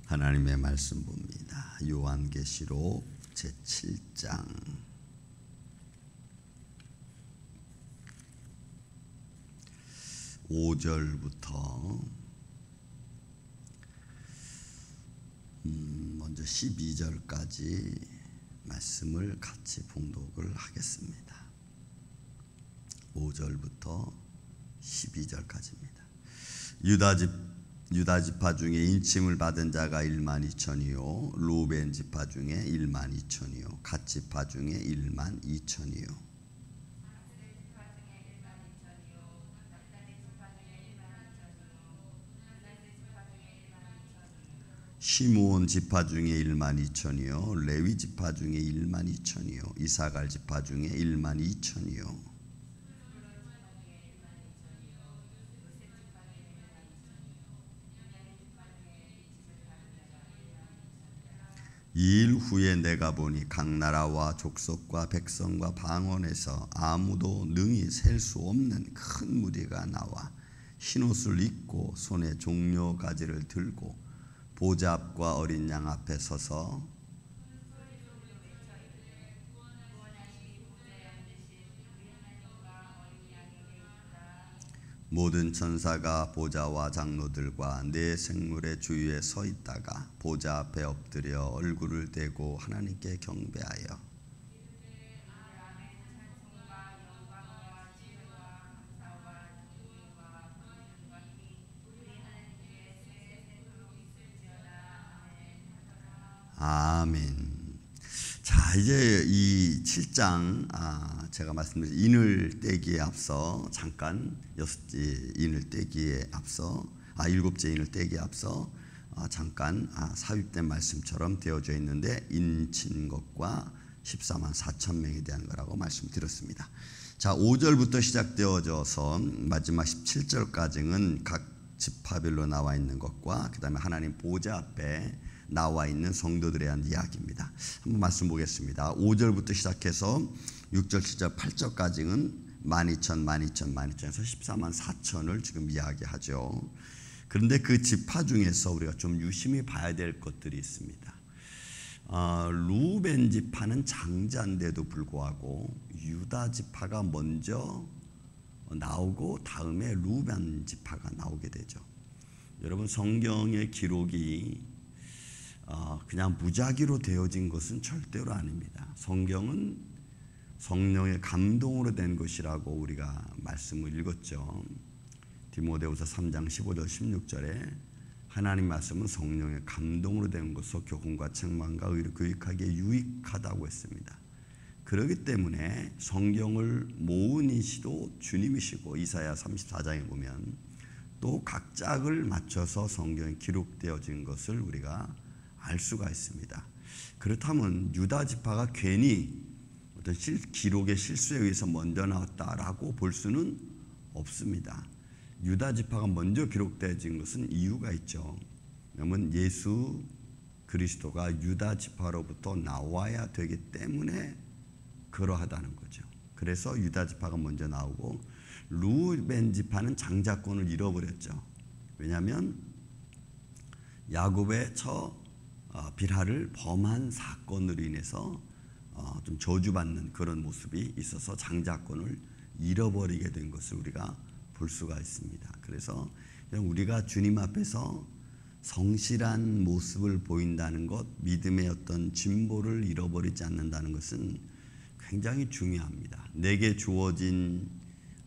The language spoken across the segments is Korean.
하나님의 말씀 봅니다. 요한계시록 제7장 5절부터 먼저 12절까지 말씀을 같이 봉독을 하겠습니다. 5절부터 12절까지입니다. 유다 지파 중에 인침을 받은 자가 12,000이요 루벤 지파 중에 12,000이요 갓 지파 중에 12,000이요 시므온 지파 중에 12,000이요 레위 지파 중에 12,000이요 이사갈 지파 중에 12,000이요 이 일 후에 내가 보니 각 나라와 족속과 백성과 방언에서 아무도 능히 셀 수 없는 큰 무리가 나와 흰옷을 입고 손에 종려 가지를 들고 보좌 앞과 어린 양 앞에 서서 모든 천사가 보좌와 장로들과 네 생물의 주위에 서 있다가 보좌 앞에 엎드려 얼굴을 대고 하나님께 경배하여 아멘. 자, 이제 이 7장 제가 말씀드린 인을 떼기에 앞서 잠깐 일곱째 인을 떼기에 앞서 잠깐 삽입된 말씀처럼 되어져 있는데 인친 것과 14만 4천 명에 대한 거라고 말씀드렸습니다. 자, 5절부터 시작되어져서 마지막 17절까지는 각 지파별로 나와 있는 것과 그 다음에 하나님 보좌 앞에 나와 있는 성도들에 대한 이야기입니다. 한번 말씀 보겠습니다. 5절부터 시작해서 6절, 7절, 8절까지는 12,000에서 14만 4천을 지금 이야기하죠. 그런데 그 지파 중에서 우리가 좀 유심히 봐야 될 것들이 있습니다. 루벤 지파는 장자인데도 불구하고 유다 지파가 먼저 나오고 다음에 루벤 지파가 나오게 되죠. 여러분, 성경의 기록이 그냥 무작위로 되어진 것은 절대로 아닙니다. 성경은 성령의 감동으로 된 것이라고 우리가 말씀을 읽었죠. 디모데후서 3장 15절 16절에 하나님 말씀은 성령의 감동으로 된 것으로 교훈과 책망과 의를 교육하기에 유익하다고 했습니다. 그렇기 때문에 성경을 모은 이시도 주님이시고 이사야 34장에 보면 또 각 짝을 맞춰서 성경에 기록되어진 것을 우리가 알 수가 있습니다. 그렇다면 유다 지파가 괜히 어떤 기록의 실수에 의해서 먼저 나왔다라고 볼 수는 없습니다. 유다 지파가 먼저 기록되어진 것은 이유가 있죠. 왜냐하면 예수 그리스도가 유다 지파로부터 나와야 되기 때문에 그러하다는 거죠. 그래서 유다 지파가 먼저 나오고 루벤 지파는 장자권을 잃어버렸죠. 왜냐하면 야곱의 빌하를 범한 사건으로 인해서 좀 저주받는 그런 모습이 있어서 장자권을 잃어버리게 된 것을 우리가 볼 수가 있습니다. 그래서 우리가 주님 앞에서 성실한 모습을 보인다는 것, 믿음의 어떤 진보를 잃어버리지 않는다는 것은 굉장히 중요합니다. 내게 주어진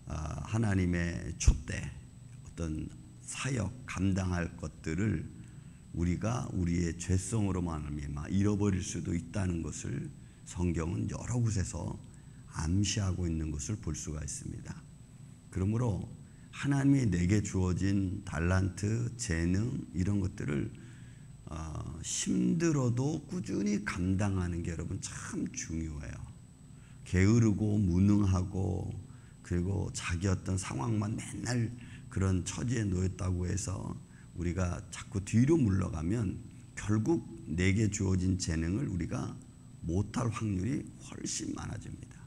하나님의 촛대, 어떤 사역, 감당할 것들을 우리가 우리의 죄성으로 말미암아 잃어버릴 수도 있다는 것을 성경은 여러 곳에서 암시하고 있는 것을 볼 수가 있습니다. 그러므로 하나님이 내게 주어진 달란트, 재능 이런 것들을 힘들어도 꾸준히 감당하는 게 여러분 참 중요해요. 게으르고 무능하고 그리고 자기 어떤 상황만 맨날 그런 처지에 놓였다고 해서 우리가 자꾸 뒤로 물러가면 결국 내게 주어진 재능을 우리가 못할 확률이 훨씬 많아집니다.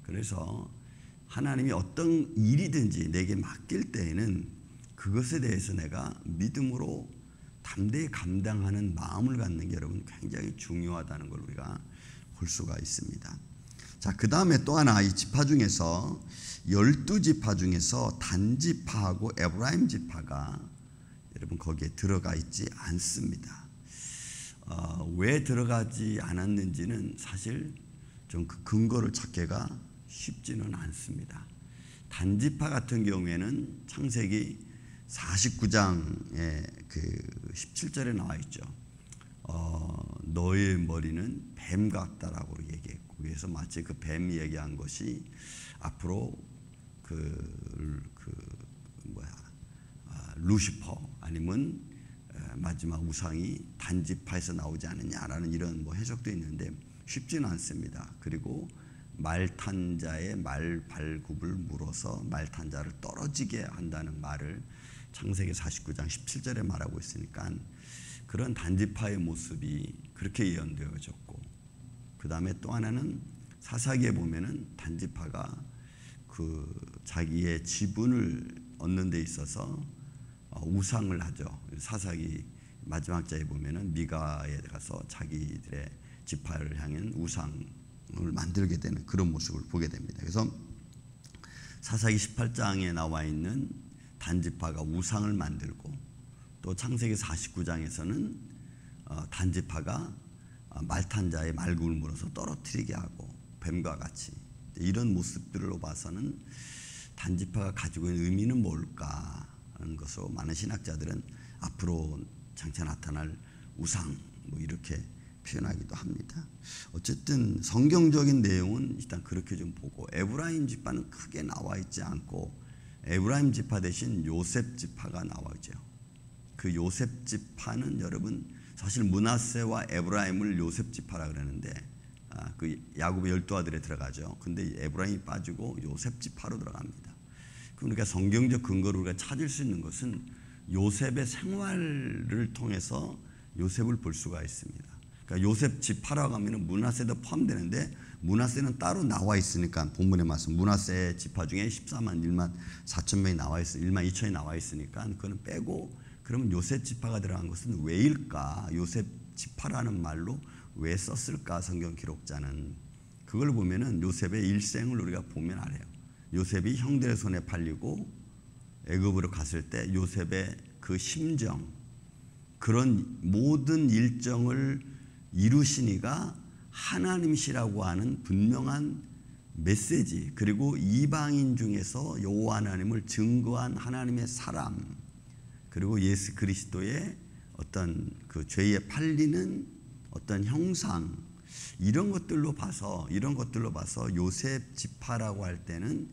그래서 하나님이 어떤 일이든지 내게 맡길 때에는 그것에 대해서 내가 믿음으로 담대히 감당하는 마음을 갖는 게 여러분 굉장히 중요하다는 걸 우리가 볼 수가 있습니다. 자, 그 다음에 또 하나 이 지파 중에서 12지파 중에서 단지파하고 에브라임 지파가 여러분 거기에 들어가 있지 않습니다. 왜 들어가지 않았는지는 사실 좀 그 근거를 찾기가 쉽지는 않습니다. 단지파 같은 경우에는 창세기 49장의 그 17절에 나와 있죠. 너의 머리는 뱀 같다라고 얘기했고, 그래서 마치 그 뱀이 얘기한 것이 앞으로 루시퍼 아니면 마지막 우상이 단지파에서 나오지 않느냐라는 이런 해석도 있는데 쉽지는 않습니다. 그리고 말탄 자의 말발굽을 물어서 말탄 자를 떨어지게 한다는 말을 창세기 49장 17절에 말하고 있으니까 그런 단지파의 모습이 그렇게 예언되어졌고, 그 다음에 또 하나는 사사기에 보면은 단지파가 그 자기의 지분을 얻는 데 있어서 우상을 하죠. 사사기 마지막 장에 보면은 미가에 가서 자기들의 지파를 향한 우상을 만들게 되는 그런 모습을 보게 됩니다. 그래서 사사기 18장에 나와 있는 단지파가 우상을 만들고, 또 창세기 49장에서는 단지파가 말탄 자의 말굽을 물어서 떨어뜨리게 하고 뱀과 같이 이런 모습들로 봐서는 단지파가 가지고 있는 의미는 뭘까 하는 것으로 많은 신학자들은 앞으로 장차 나타날 우상 이렇게 표현하기도 합니다. 어쨌든 성경적인 내용은 일단 그렇게 좀 보고, 에브라임 지파는 크게 나와 있지 않고 에브라임 지파 대신 요셉 지파가 나와 있죠. 그 요셉 지파는 여러분 사실 므낫세와 에브라임을 요셉 지파라 그러는데 그 야곱의 12아들에 들어가죠. 근데 에브라임이 빠지고 요셉 지파로 들어갑니다. 그러니까 성경적 근거를 우리가 찾을 수 있는 것은 요셉의 생활을 통해서 요셉을 볼 수가 있습니다. 그러니까 요셉 지파라고 하면 므낫세도 포함되는데 므낫세는 따로 나와 있으니까 본문의 말씀 므낫세 지파 중에 14만 1만 4천 명이 나와 있어 1만 2천이 나와 있으니까 그거는 빼고, 그러면 요셉 지파가 들어간 것은 왜일까? 요셉 지파라는 말로 왜 썼을까? 성경 기록자는 그걸 보면은 요셉의 일생을 우리가 보면 알아요. 요셉이 형들의 손에 팔리고 애굽으로 갔을 때 요셉의 그 심정, 그런 모든 일정을 이루신 이가 하나님이시라고 하는 분명한 메시지, 그리고 이방인 중에서 여호와 하나님을 증거한 하나님의 사람, 그리고 예수 그리스도의 어떤 그 죄에 팔리는 어떤 형상, 이런 것들로 봐서 요셉 지파라고 할 때는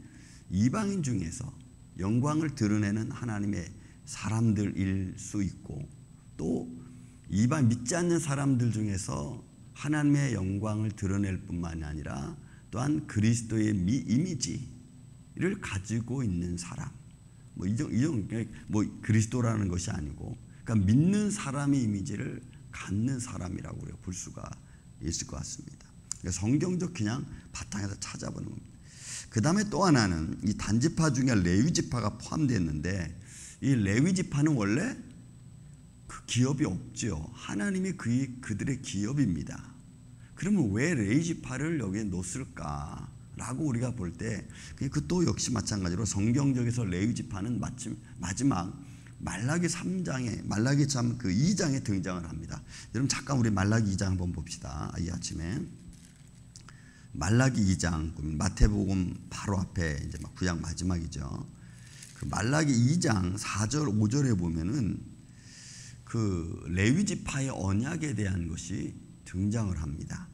이방인 중에서 영광을 드러내는 하나님의 사람들일 수 있고, 또 이방 믿지 않는 사람들 중에서 하나님의 영광을 드러낼 뿐만이 아니라 또한 그리스도의 이미지를 가지고 있는 사람, 그리스도라는 것이 아니고, 그러니까 믿는 사람의 이미지를 갖는 사람이라고 우리가 볼 수가 있을 것 같습니다. 그러니까 성경적 그냥 바탕에서 찾아보는 겁니다. 그 다음에 또 하나는 이 단지파 중에 레위 지파가 포함되었는데, 이 레위 지파는 원래 그 기업이 없죠. 하나님이 그들의 기업입니다. 그러면 왜 레위 지파를 여기에 놓았을까라고 우리가 볼 때, 그것도 역시 마찬가지로 성경적에서 레위 지파는 마침 마지막 말라기 3장에 말라기 참 그 2장에 등장을 합니다. 여러분 잠깐 우리 말라기 2장 한번 봅시다. 이 아침에 말라기 2장, 마태복음 바로 앞에 이제 막 구약 마지막이죠. 그 말라기 2장 4절 5절에 보면은 그 레위 지파의 언약에 대한 것이 등장을 합니다.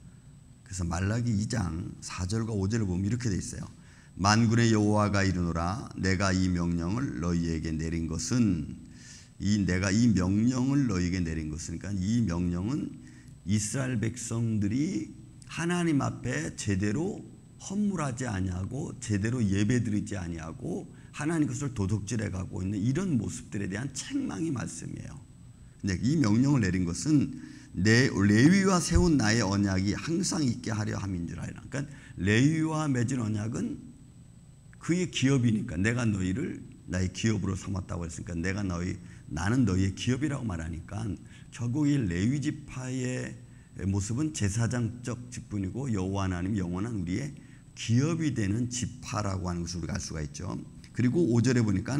그래서 말라기 2장 4절과 5절을 보면 이렇게 돼 있어요. 만군의 여호와가 이르노라, 내가 이 명령을 너희에게 내린 것은 내가 이 명령을 너희에게 내린 것은, 그러니까 이 명령은 이스라엘 백성들이 하나님 앞에 제대로 헌물하지 아니하고 제대로 예배드리지 아니하고 하나님 것을 도둑질해 가고 있는 이런 모습들에 대한 책망의 말씀이에요. 근데 이 명령을 내린 것은 내 레위와 세운 나의 언약이 항상 있게 하려 함인 줄 알라. 그러니까 레위와 맺은 언약은 그의 기업이니까, 내가 너희를 나의 기업으로 삼았다고 했으니까 내가 나는 너희의 기업이라고 말하니까 결국 이 레위 지파의 모습은 제사장적 직분이고 여호와 하나님 영원한 우리의 기업이 되는 지파라고 하는 것을 우리가 알 수가 있죠. 그리고 5절에 보니까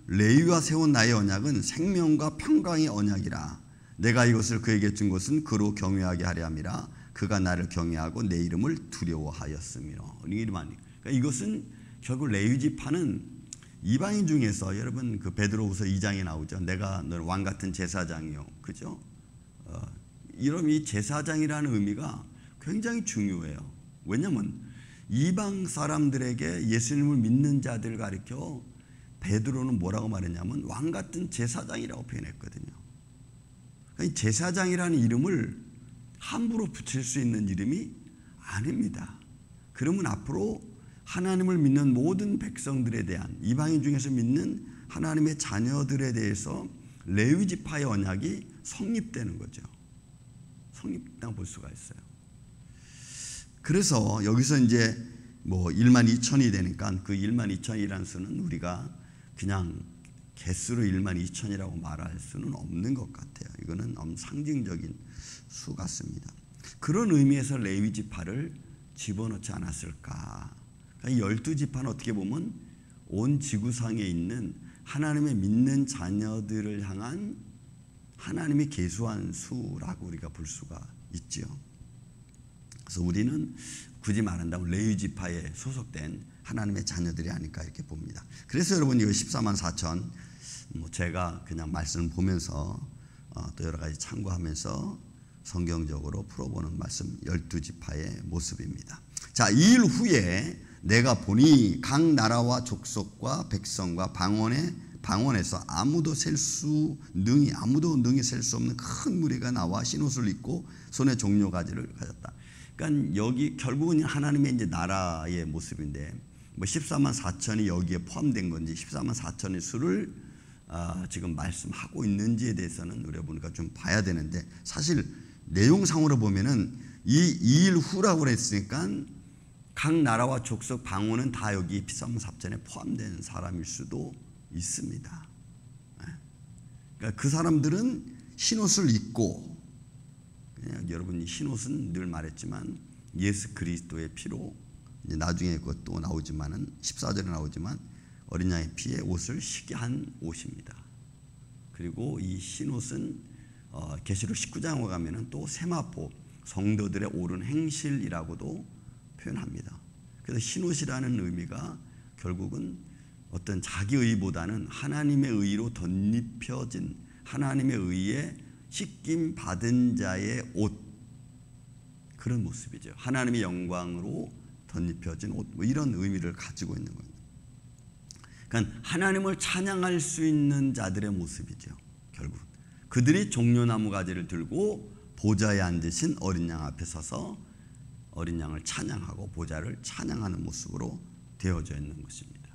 레위와 세운 나의 언약은 생명과 평강의 언약이라. 내가 이것을 그에게 준 것은 그로 경외하게 하려 함이라. 그가 나를 경외하고 내 이름을 두려워하였음이라. 그러니까 이것은 결국 레위 지파는 이방인 중에서 여러분 그 베드로후서 2장에 나오죠. 내가 너를 왕 같은 제사장이요, 그죠? 이런 이 제사장이라는 의미가 굉장히 중요해요. 왜냐하면 이방 사람들에게 예수님을 믿는 자들 가리켜 베드로는 뭐라고 말했냐면 왕 같은 제사장이라고 표현했거든요. 그러니까 제사장이라는 이름을 함부로 붙일 수 있는 이름이 아닙니다. 그러면 앞으로 하나님을 믿는 모든 백성들에 대한 이방인 중에서 믿는 하나님의 자녀들에 대해서 레위 지파의 언약이 성립되는 거죠. 성립된다고 볼 수가 있어요. 그래서 여기서 이제 뭐 1만 2천이 되니까 그 1만 2천이라는 수는 우리가 그냥 개수로 1만 2천이라고 말할 수는 없는 것 같아요. 이거는 너무 상징적인 수 같습니다. 그런 의미에서 레위 지파를 집어넣지 않았을까. 그러니까 12지파는 어떻게 보면 온 지구상에 있는 하나님의 믿는 자녀들을 향한 하나님이 계수한 수라고 우리가 볼 수가 있죠. 그래서 우리는 굳이 말한다면 레위 지파에 소속된 하나님의 자녀들이 아닐까 이렇게 봅니다. 그래서 여러분 이거 14만 4천 제가 그냥 말씀을 보면서 또 여러 가지 참고하면서 성경적으로 풀어보는 말씀 12지파의 모습입니다. 자, 2일 후에 내가 보니 각 나라와 족속과 백성과 방언에서 아무도 능히 셀 수 없는 큰 무리가 나와 흰옷을 입고 손에 종려가지를 가졌다. 그러니까 여기 결국은 하나님의 이제 나라의 모습인데 뭐 14만 4천이 여기에 포함된 건지 14만 4천의 수를 지금 말씀하고 있는지에 대해서는 우리가 보니까 좀 봐야 되는데 사실 내용상으로 보면은 이 2일 후라고 그랬으니까 각 나라와 족속 방언은 다 여기 14만 4천에 포함된 사람일 수도 있습니다. 그러니까 그 사람들은 흰옷을 입고 여러분 흰옷은 늘 말했지만 예수 그리스도의 피로 이제 나중에 그것도 나오지만은 14절에 나오지만 어린 양의 피에 옷을 시게 한 옷입니다. 그리고 이 흰옷은 계시록 19장에 가면은 또 세마포 성도들의 옳은 행실이라고도 표현합니다. 그래서 흰옷이라는 의미가 결국은 어떤 자기 의보다는 하나님의 의로 덧입혀진 하나님의 의에 씻김 받은 자의 옷, 그런 모습이죠. 하나님의 영광으로 덧입혀진 옷, 뭐 이런 의미를 가지고 있는 겁니다. 그러니까 하나님을 찬양할 수 있는 자들의 모습이죠. 결국 그들이 종려나무 가지를 들고 보좌에 앉으신 어린 양 앞에 서서 어린 양을 찬양하고 보좌를 찬양하는 모습으로 되어져 있는 것입니다.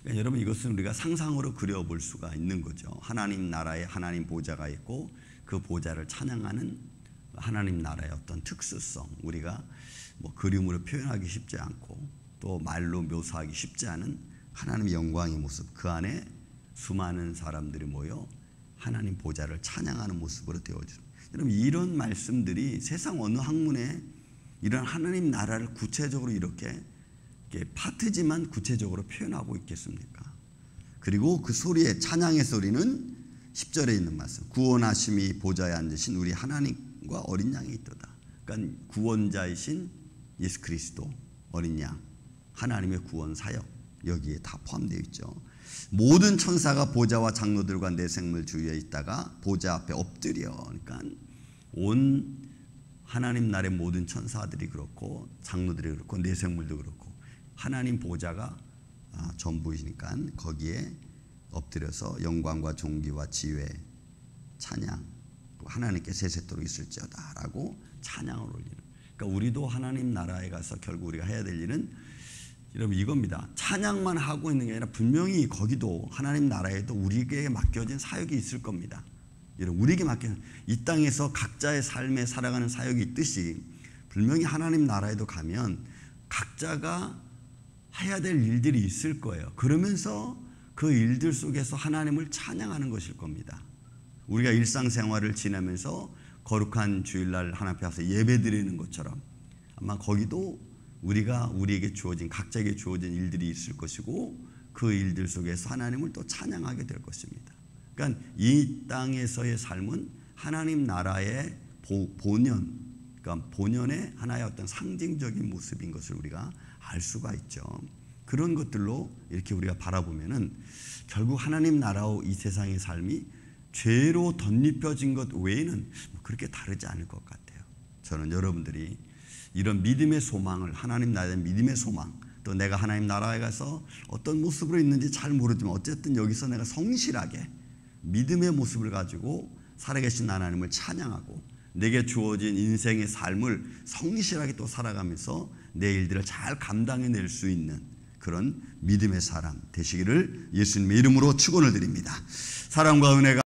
그러니까 여러분 이것은 우리가 상상으로 그려볼 수가 있는 거죠. 하나님 나라에 하나님 보좌가 있고 그 보좌를 찬양하는 하나님 나라의 어떤 특수성, 우리가 뭐 그림으로 표현하기 쉽지 않고 또 말로 묘사하기 쉽지 않은 하나님의 영광의 모습, 그 안에 수많은 사람들이 모여 하나님 보좌를 찬양하는 모습으로 되어집니다. 여러분 이런 말씀들이 세상 어느 학문에 이런 하나님 나라를 구체적으로 이렇게 파트지만 구체적으로 표현하고 있겠습니까? 그리고 그 소리의 찬양의 소리는 10절에 있는 말씀, 구원하심이 보좌에 앉으신 우리 하나님과 어린 양이 있도다. 그러니까 구원자이신 예수 그리스도 어린 양, 하나님의 구원 사역 여기에 다 포함되어 있죠. 모든 천사가 보좌와 장로들과 내생물 주위에 있다가 보좌 앞에 엎드려. 그러니까 온 하나님 나라의 모든 천사들이 그렇고 장로들이 그렇고 내생물도 그렇고 하나님 보좌가 전부이니까 거기에 엎드려서 영광과 존귀와 지혜, 찬양, 하나님께 세세토록 있을지어다 라고 찬양을 올리는. 그러니까 우리도 하나님 나라에 가서 결국 우리가 해야 될 일은 여러분 이겁니다. 찬양만 하고 있는 게 아니라 분명히 거기도 하나님 나라에도 우리에게 맡겨진 사역이 있을 겁니다. 여러분 우리에게 맡겨진 이 땅에서 각자의 삶에 살아가는 사역이 있듯이 분명히 하나님 나라에도 가면 각자가 해야 될 일들이 있을 거예요. 그러면서 그 일들 속에서 하나님을 찬양하는 것일 겁니다. 우리가 일상생활을 지내면서 거룩한 주일날 하나님 앞에 와서 예배드리는 것처럼 아마 거기도 우리에게 주어진 각자에게 주어진 일들이 있을 것이고 그 일들 속에서 하나님을 또 찬양하게 될 것입니다. 그러니까 이 땅에서의 삶은 하나님 나라의 그러니까 본연의 하나의 어떤 상징적인 모습인 것을 우리가 알 수가 있죠. 그런 것들로 이렇게 우리가 바라보면은 결국 하나님 나라와 이 세상의 삶이 죄로 덧입혀진 것 외에는 그렇게 다르지 않을 것 같아요. 저는 여러분들이 이런 믿음의 소망을, 하나님 나라의 믿음의 소망, 또 내가 하나님 나라에 가서 어떤 모습으로 있는지 잘 모르지만 어쨌든 여기서 내가 성실하게 믿음의 모습을 가지고 살아계신 하나님을 찬양하고 내게 주어진 인생의 삶을 성실하게 또 살아가면서 내 일들을 잘 감당해낼 수 있는 그런 믿음의 사람 되시기를 예수님의 이름으로 축원을 드립니다. 사랑과 은혜가